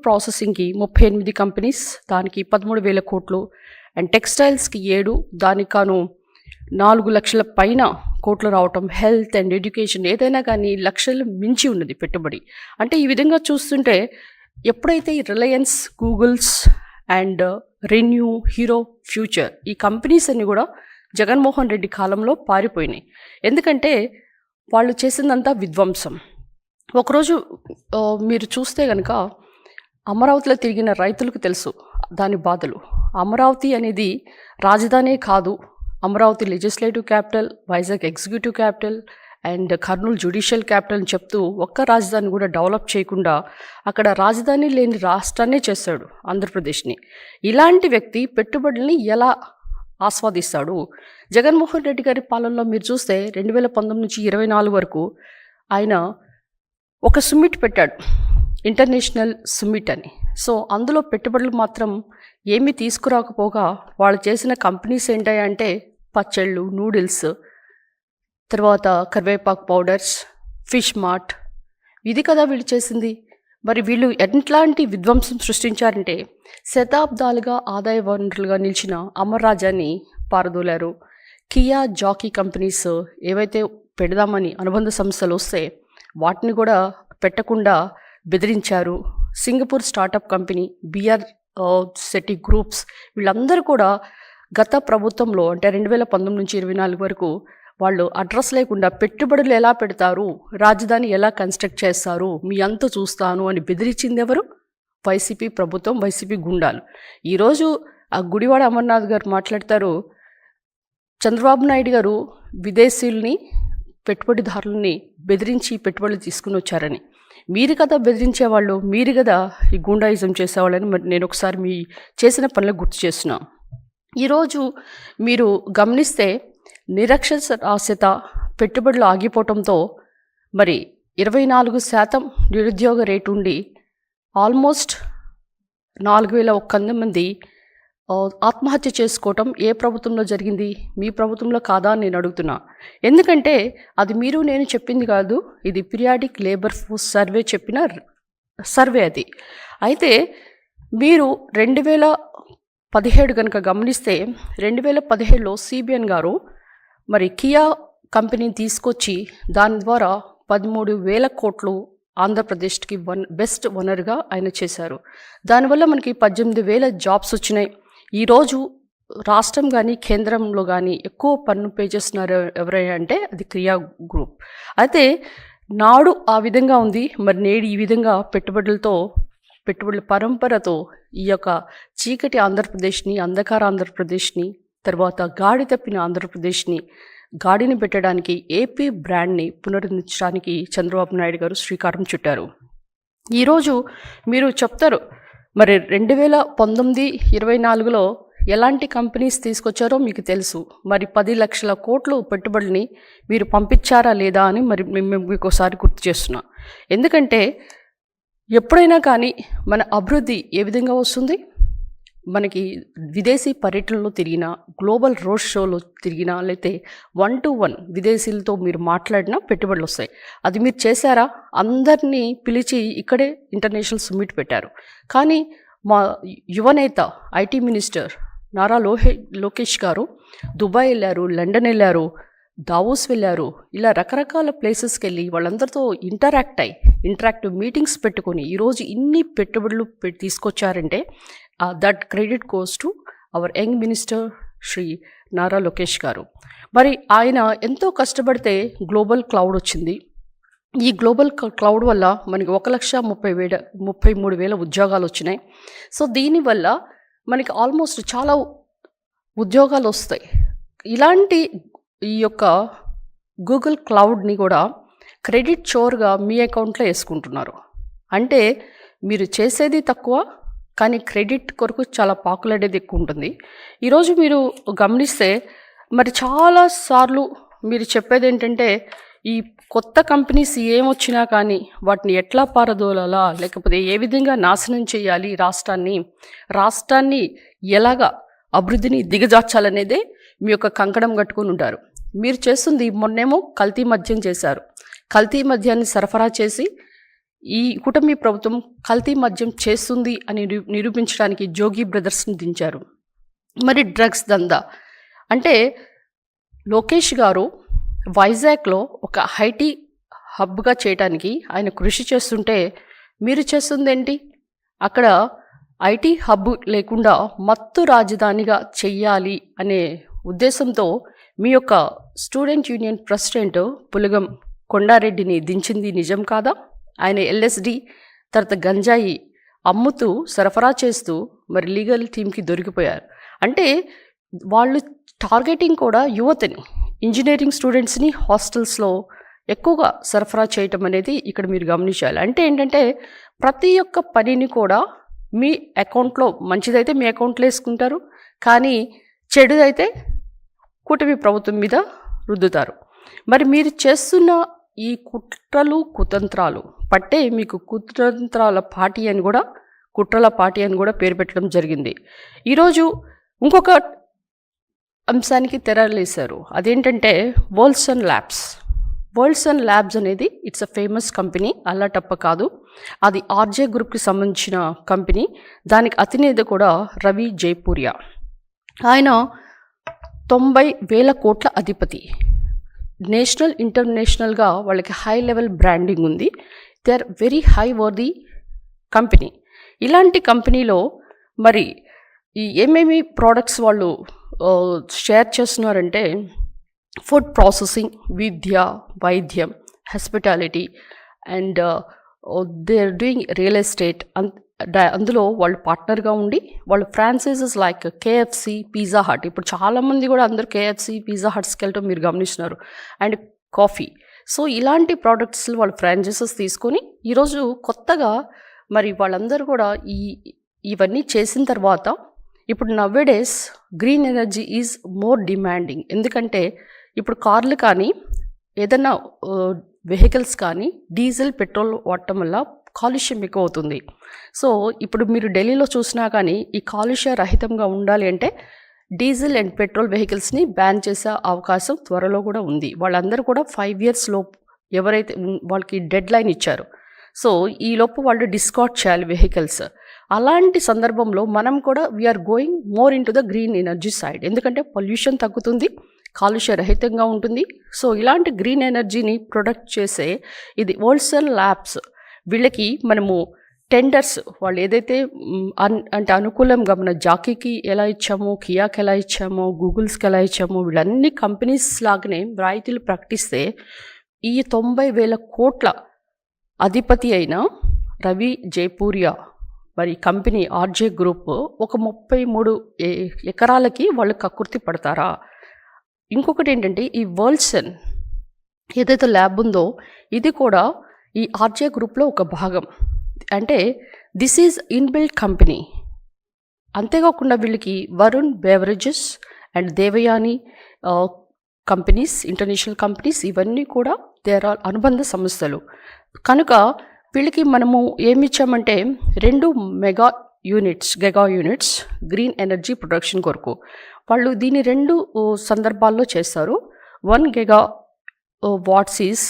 ప్రాసెసింగ్కి 38 companies, దానికి 13,000 కోట్లు, and టెక్స్టైల్స్కి 7, దానికి కాను 4 లక్షల పైన కోట్లు రావటం. హెల్త్ అండ్ ఎడ్యుకేషన్ ఏదైనా కానీ లక్షలు మించి ఉన్నది పెట్టుబడి. అంటే ఈ విధంగా చూస్తుంటే ఎప్పుడైతే ఈ Reliance, Google's and renew, hero, future ఈ కంపెనీస్ అన్నీ కూడా జగన్మోహన్ రెడ్డి కాలంలో పారిపోయినాయి. ఎందుకంటే వాళ్ళు చేసిందంతా విధ్వంసం. ఒకరోజు మీరు చూస్తే కనుక అమరావతిలో తిరిగిన రైతులకు తెలుసు దాని బాధలు. అమరావతి అనేది రాజధానే కాదు, Amaravati legislative capital, Vizag executive capital and Kurnool judicial capital అని చెప్తూ ఒక్క రాజధాని కూడా డెవలప్ చేయకుండా అక్కడ రాజధాని లేని రాష్ట్రాన్నే చేశాడు ఆంధ్రప్రదేశ్ని. ఇలాంటి వ్యక్తి పెట్టుబడుల్ని ఎలా ఆస్వాదిస్తాడు? జగన్మోహన్ రెడ్డి గారి పాలనలో మీరు చూస్తే 2019 నుంచి 24 వరకు ఆయన ఒక సుమిట్ పెట్టాడు, ఇంటర్నేషనల్ సుమిట్ అని. సో అందులో పెట్టుబడులు మాత్రం ఏమీ తీసుకురాకపోగా వాళ్ళు చేసిన కంపెనీస్ ఏంటంటే పచ్చళ్ళు, నూడిల్స్, తర్వాత కరివేపాకు పౌడర్స్, ఫిష్ మార్ట్, ఇది కదా వీళ్ళు చేసింది. మరి వీళ్ళు ఎట్లాంటి విధ్వంసం సృష్టించారంటే శతాబ్దాలుగా ఆదాయ వనరులుగా నిలిచిన అమర్రాజాన్ని పారదోలారు. కియా, జాకీ కంపెనీస్ ఏవైతే పెడదామని అనుబంధ సంస్థలు వస్తే వాటిని కూడా పెట్టకుండా బెదిరించారు. Singapore startup company, BR Shetty groups, వీళ్ళందరూ కూడా గత ప్రభుత్వంలో అంటే 2019 నుంచి 24 వరకు వాళ్ళు అడ్రస్ లేకుండా పెట్టుబడులు ఎలా పెడతారు, రాజధాని ఎలా కన్స్ట్రక్ట్ చేస్తారు, మీ అంత చూస్తాను అని బెదిరించింది ఎవరు? వైసీపీ ప్రభుత్వం, వైసీపీ గుండాలు. ఈరోజు ఆ గుడివాడ అమర్నాథ్ గారు మాట్లాడతారు, చంద్రబాబు నాయుడు గారు విదేశీయుల్ని, పెట్టుబడిదారులని బెదిరించి పెట్టుబడులు తీసుకుని వచ్చారని. మీరు కదా బెదిరించేవాళ్ళు, మీరు కదా ఈ గూండాయిజం చేసేవాళ్ళని మరి నేను ఒకసారి మీ చేసిన పనులకు గుర్తు చేస్తున్నా. ఈరోజు మీరు గమనిస్తే నిరక్షరాస్యత, పెట్టుబడులు ఆగిపోవటంతో మరి 24% నిరుద్యోగ రేటు ఉండి ఆల్మోస్ట్ 4,100 మంది ఆత్మహత్య చేసుకోవటం ఏ ప్రభుత్వంలో జరిగింది? మీ ప్రభుత్వంలో కాదా అని నేను అడుగుతున్నా. ఎందుకంటే అది మీరు నేను చెప్పింది కాదు, ఇది పీరియాడిక్ లేబర్ ఫోర్స్ సర్వే చెప్పిన సర్వే అది. అయితే మీరు 2017 కనుక గమనిస్తే 2017లో సిబిఎన్ గారు మరి కియా కంపెనీని తీసుకొచ్చి దాని ద్వారా 13,000 కోట్లు ఆంధ్రప్రదేశ్కి బెస్ట్ ఓనర్గా ఆయన చేశారు. దానివల్ల మనకి 18,000 జాబ్స్ వచ్చినాయి. ఈరోజు రాష్ట్రం కానీ కేంద్రంలో కానీ ఎక్కువ పన్ను పే చేస్తున్నారు ఎవరైనా అంటే అది కియా గ్రూప్. అయితే నాడు ఆ విధంగా ఉంది, మరి నేడు ఈ విధంగా పెట్టుబడుల పరంపరతో ఈ యొక్క చీకటి ఆంధ్రప్రదేశ్ని, అంధకార ఆంధ్రప్రదేశ్ని, తర్వాత గాడి తప్పిన ఆంధ్రప్రదేశ్ని గాడిని పెట్టడానికి ఏపీ బ్రాండ్ని పునరుద్ధరించడానికి చంద్రబాబు నాయుడు గారు శ్రీకారం చుట్టారు. ఈరోజు మీరు చెప్తారు మరి 2019-24లో ఎలాంటి కంపెనీస్ తీసుకొచ్చారో మీకు తెలుసు. మరి 10 లక్షల కోట్లు పెట్టుబడిని మీరు పంపించారా లేదా అని మరి మేము మీకు ఒకసారి గుర్తు చేస్తున్నా. ఎందుకంటే ఎప్పుడైనా కానీ మన అభివృద్ధి ఏ విధంగా వస్తుంది? మనకి విదేశీ పర్యటనలో తిరిగినా, గ్లోబల్ రోడ్ షోలో తిరిగినా, లేకపోతే 1-to-1 విదేశీలతో మీరు మాట్లాడినా పెట్టుబడులు వస్తాయి. అది మీరు చేశారా? అందరినీ పిలిచి ఇక్కడే ఇంటర్నేషనల్ సుమిట్ పెట్టారు. కానీ మా యువనేత ఐటీ మినిస్టర్ నారా లోకేష్ గారు దుబాయ్ వెళ్ళారు, లండన్ వెళ్ళారు, దావోస్ వెళ్ళారు. ఇలా రకరకాల ప్లేసెస్కి వెళ్ళి వాళ్ళందరితో ఇంటరాక్టివ్ మీటింగ్స్ పెట్టుకొని ఈరోజు ఇన్ని పెట్టుబడులు తీసుకొచ్చారంటే that credit goes to our young minister Shri Nara Lokesh గారు. మరి ఆయన ఎంతో కష్టపడితే గ్లోబల్ క్లౌడ్ వచ్చింది. ఈ గ్లోబల్ క్లౌడ్ వల్ల మనకి 1,33,000 ఉద్యోగాలు వచ్చినాయి. సో దీనివల్ల మనకి ఆల్మోస్ట్ చాలా ఉద్యోగాలు వస్తాయి. ఇలాంటి ఈ యొక్క గూగుల్ క్లౌడ్ని కూడా క్రెడిట్ చోర్గా మీ అకౌంట్లో వేసుకుంటున్నారు. అంటే మీరు చేసేది తక్కువ, కానీ క్రెడిట్ కొరకు చాలా పాకులాడేది ఎక్కువ ఉంటుంది. ఈరోజు మీరు గమనిస్తే మరి చాలాసార్లు మీరు చెప్పేది ఏంటంటే ఈ కొత్త కంపెనీస్ ఏమొచ్చినా కానీ వాటిని ఎట్లా పారదోలాలా, లేకపోతే ఏ విధంగా నాశనం చేయాలి, రాష్ట్రాన్ని ఎలాగా అభివృద్ధిని దిగజార్చాలనేదే మీ యొక్క కంకణం కట్టుకొని ఉంటారు. మీరు చేస్తుంది మొన్నేమో కల్తీ మద్యం చేశారు. కల్తీ మద్యాన్ని సరఫరా చేసి ఈ కూటమి ప్రభుత్వం కల్తీ మద్యం చేస్తుంది అని నిరూపించడానికి జోగి బ్రదర్స్ని దించారు. మరి డ్రగ్స్ దందా అంటే లోకేష్ గారు వైజాగ్లో ఒక ఐటీ హబ్గా చేయడానికి ఆయన కృషి చేస్తుంటే మీరు చేస్తుందేంటి? అక్కడ ఐటీ హబ్ లేకుండా మత్తు రాజధానిగా చెయ్యాలి అనే ఉద్దేశంతో మీ యొక్క స్టూడెంట్ యూనియన్ ప్రెసిడెంట్ పులగం కొండారెడ్డిని దించింది నిజం కాదా? ఆయన ఎల్ఎస్డి తర్వాత గంజాయి అమ్ముతూ సరఫరా చేస్తూ మరి లీగల్ టీమ్కి దొరికిపోయారు. అంటే వాళ్ళు టార్గెటింగ్ కూడా యువతని, ఇంజనీరింగ్ స్టూడెంట్స్ని హాస్టల్స్లో ఎక్కువగా సరఫరా చేయటం అనేది ఇక్కడ మీరు గమనించాలి. అంటే ఏంటంటే ప్రతి ఒక్క పనిని కూడా మీ అకౌంట్లో, మంచిదైతే మీ అకౌంట్లో వేసుకుంటారు, కానీ చెడుదైతే కూటమి ప్రభుత్వం మీద రుద్దుతారు. మరి మీరు చేస్తున్న ఈ కుట్రలు కుతంత్రాలు పట్టే మీకు కుతంత్రాల పార్టీ అని కూడా, కుట్రల పార్టీ అని కూడా పేరు పెట్టడం జరిగింది. ఈరోజు ఇంకొక అంశానికి తెరలేశారు. అదేంటంటే వోల్సన్ ల్యాబ్స్ అనేది ఇట్స్ అ ఫేమస్ కంపెనీ, అల్లాటప్ప కాదు. అది ఆర్జే గ్రూప్కి సంబంధించిన కంపెనీ. దానికి అధినేత కూడా రవి జైపూరియా. ఆయన 90,000 కోట్ల అధిపతి. నేషనల్ ఇంటర్నేషనల్గా వాళ్ళకి హై లెవెల్ బ్రాండింగ్ ఉంది. They are very high worthy company. ఇలాంటి కంపెనీలో మరి ఈ ఏమేమి ప్రోడక్ట్స్ వాళ్ళు షేర్ చేస్తున్నారంటే ఫుడ్ ప్రాసెసింగ్, విద్య, వైద్యం, hospitality and they are doing real estate. అందులో వాళ్ళు పార్ట్నర్గా ఉండి వాళ్ళు franchises like KFC, pizza hut, ఇప్పుడు చాలామంది కూడా అందరూ కేఎఫ్సి, పిజ్జా హట్స్కి వెళ్ళటం మీరు గమనిస్తున్నారు, అండ్ కాఫీ. సో ఇలాంటి ప్రోడక్ట్స్ వాళ్ళు ఫ్రాంచైజెస్ తీసుకొని ఈరోజు కొత్తగా మరి వాళ్ళందరూ కూడా ఇవన్నీ చేసిన తర్వాత ఇప్పుడు nowadays green energy is more demanding. ఎందుకంటే ఇప్పుడు కార్లు కానీ ఏదైనా వెహికల్స్ కానీ డీజిల్, పెట్రోల్ వాడటం వల్ల కాలుష్యం ఎక్కువ అవుతుంది. సో ఇప్పుడు మీరు ఢిల్లీలో చూసినా కానీ ఈ కాలుష్య రహితంగా ఉండాలి అంటే డీజిల్ అండ్ పెట్రోల్ వెహికల్స్ని బ్యాన్ చేసే అవకాశం త్వరలో కూడా ఉంది. వాళ్ళందరూ కూడా 5 years లోపు ఎవరైతే వాళ్ళకి డెడ్ లైన్ ఇచ్చారు, సో ఈ లోపు వాళ్ళు డిస్కార్డ్ చేయాలి వెహికల్స్. అలాంటి సందర్భంలో మనం కూడా we are going more into the green energy side. ఎందుకంటే పొల్యూషన్ తగ్గుతుంది, కాలుష్య రహితంగా ఉంటుంది. సో ఇలాంటి గ్రీన్ ఎనర్జీని ప్రొడక్ట్ చేసే ఇది వోల్సన్ ల్యాబ్స్. వీళ్ళకి మనము టెండర్స్ వాళ్ళు ఏదైతే అంటే అనుకూలంగా మన జాకీకి ఎలా ఇచ్చామో, కియాకి ఎలా ఇచ్చామో, గూగుల్స్కి ఎలా ఇచ్చామో, వీళ్ళన్ని కంపెనీస్ లాగానే రాయితీలు ప్రకటిస్తే ఈ 90,000 కోట్ల అధిపతి అయిన రవి జైపూరియా మరి కంపెనీ ఆర్జే గ్రూప్ ఒక 33 ఎకరాలకి వాళ్ళు కక్కుర్తి పడతారా? ఇంకొకటి ఏంటంటే ఈ వోల్సన్ ఏదైతే ల్యాబ్ ఉందో ఇది కూడా ఈ ఆర్జే గ్రూప్లో ఒక భాగం. అంటే దిస్ ఈజ్ ఇన్బిల్ట్ కంపెనీ. అంతేకాకుండా వీళ్ళకి Varun beverages and Devayani companies, international companies, ఇవన్నీ కూడా దేర్ ఆర్ అనుబంధ సంస్థలు. కనుక వీళ్ళకి మనము ఏమి ఇచ్చామంటే 2 mega units green energy production కొరకు. వాళ్ళు దీన్ని 2 సందర్భాల్లో చేస్తారు. 1 GW watts is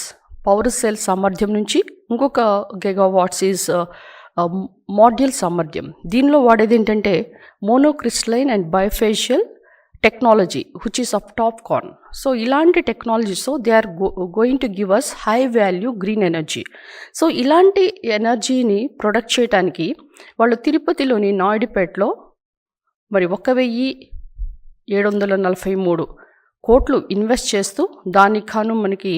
power cell సామర్థ్యం నుంచి, ఇంకొక GW ఈజ్ మాడ్యూల్ సామర్థ్యం. దీనిలో వాడేది ఏంటంటే monocrystalline and bifacial technology which is of TOPCon. So ఇలాంటి technologies they are going to give us high value green energy. So ఇలాంటి ఎనర్జీని ప్రొడక్ట్ చేయడానికి వాళ్ళు తిరుపతిలోని నాయుడుపేటలో మరి 1,743 కోట్లు ఇన్వెస్ట్ చేస్తూ దానికి కాను మనకి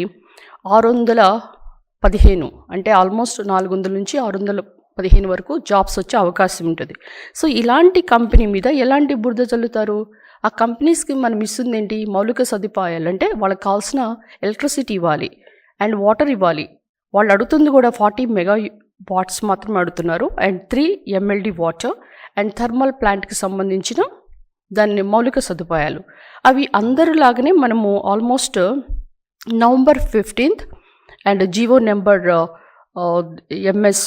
615 అంటే ఆల్మోస్ట్ 400 నుంచి 615 వరకు జాబ్స్ వచ్చే అవకాశం ఉంటుంది. సో ఇలాంటి కంపెనీ మీద ఎలాంటి బురద చల్లుతారు? ఆ కంపెనీస్కి మనం ఇస్తుంది ఏంటి? మౌలిక సదుపాయాలు. అంటే వాళ్ళకి కావాల్సిన ఎలక్ట్రిసిటీ ఇవ్వాలి అండ్ వాటర్ ఇవ్వాలి. వాళ్ళు అడుగుతుంది కూడా 40 మెగా వాట్స్ మాత్రమే అడుగుతున్నారు and 3 MLD water and thermal ప్లాంట్కి సంబంధించిన దాన్ని మౌలిక సదుపాయాలు. అవి అందరిలాగానే మనము almost November 15th and GO number MS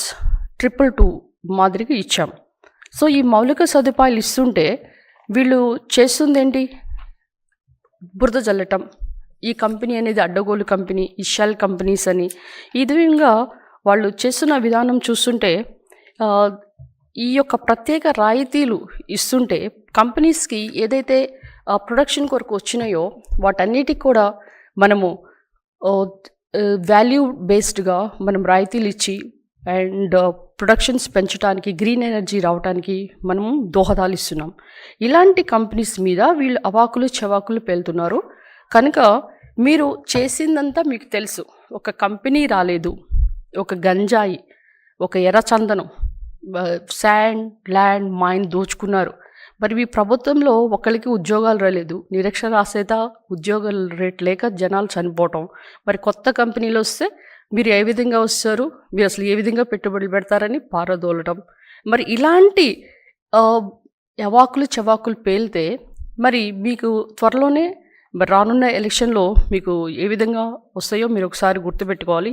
222 మాదిరిగా ఇచ్చాం. సో ఈ మౌలిక సదుపాయాలు ఇస్తుంటే వీళ్ళు చేస్తుంది ఏంటి? బురద జల్లటం. ఈ కంపెనీ అనేది అడ్డగోలు కంపెనీ, ఈ షెల్ కంపెనీస్ అని ఈ విధంగా వాళ్ళు చేస్తున్న విధానం చూస్తుంటే ఈ యొక్క ప్రత్యేక రాయితీలు ఇస్తుంటే కంపెనీస్కి ఏదైతే ప్రొడక్షన్ కొరకు వచ్చినాయో వాటన్నిటికి కూడా మనము వాల్యూ బేస్డ్గా మనం రాయితీలు ఇచ్చి అండ్ ప్రొడక్షన్స్ పెంచడానికి గ్రీన్ ఎనర్జీ రావడానికి మనం దోహదాలు ఇస్తున్నాం. ఇలాంటి కంపెనీస్ మీద వీళ్ళు అవాకులు చవాకులు పేలుతున్నారు. కనుక మీరు చేసిందంతా మీకు తెలుసు. ఒక కంపెనీ రాలేదు, ఒక గంజాయి, ఒక ఎర్రచందనం, శాండ్, ల్యాండ్, మైన్ దోచుకున్నారు. మరి మీ ప్రభుత్వంలో ఒకరికి ఉద్యోగాలు రాలేదు, నిరక్షరాస్యత, ఉద్యోగాల రేట్ లేక జనాలు చనిపోవటం. మరి కొత్త కంపెనీలు వస్తే మీరు ఏ విధంగా వస్తారు, మీరు అసలు ఏ విధంగా పెట్టుబడులు పెడతారని పారదోలటం. మరి ఇలాంటి అవాకులు చవాకులు పేలితే మరి మీకు త్వరలోనే మరి రానున్న ఎలక్షన్లో మీకు ఏ విధంగా వస్తాయో మీరు ఒకసారి గుర్తుపెట్టుకోవాలి.